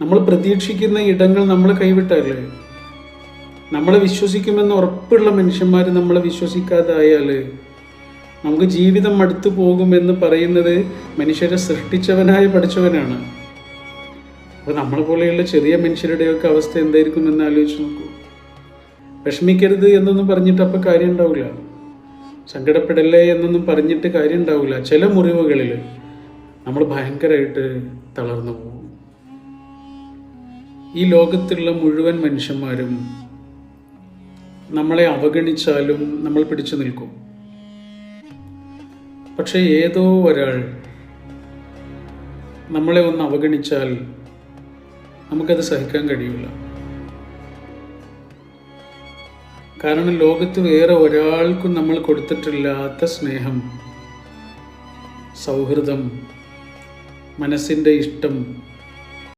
നമ്മൾ പ്രതീക്ഷിക്കുന്ന ഇടങ്ങൾ നമ്മൾ കൈവിട്ടല്ലേ? നമ്മളെ വിശ്വസിക്കുമെന്ന് ഉറപ്പുള്ള മനുഷ്യന്മാർ നമ്മളെ വിശ്വസിക്കാതായാൽ നമുക്ക് ജീവിതം മടുത്തു പോകുമെന്ന് പറയുന്നത് മനുഷ്യരെ സൃഷ്ടിച്ചവനായ പഠിച്ചവനാണ്. അപ്പോൾ നമ്മളെ പോലെയുള്ള ചെറിയ മനുഷ്യരുടെയൊക്കെ അവസ്ഥ എന്തായിരിക്കുമെന്ന് ആലോചിച്ച് നോക്കൂ. വിഷമിക്കരുത് എന്നൊന്നും പറഞ്ഞിട്ട് അപ്പോൾ കാര്യം ഉണ്ടാവില്ല, സങ്കടപ്പെടല്ലേ എന്നൊന്നും പറഞ്ഞിട്ട് കാര്യം ഉണ്ടാവില്ല. ചില മുറിവുകളിൽ നമ്മൾ ഭയങ്കരമായിട്ട് തളർന്നു പോകും. ഈ ലോകത്തുള്ള മുഴുവൻ മനുഷ്യന്മാരും നമ്മളെ അവഗണിച്ചാലും നമ്മൾ പിടിച്ചു നിൽക്കും. പക്ഷേ ഏതോ ഒരാൾ നമ്മളെ ഒന്ന് അവഗണിച്ചാൽ നമുക്കത് സഹിക്കാൻ കഴിയില്ല. കാരണം ലോകത്ത് വേറെ ഒരാൾക്കും നമ്മൾ കൊടുത്തിട്ടില്ലാത്ത സ്നേഹം, സൗഹൃദം, മനസ്സിൻ്റെ ഇഷ്ടം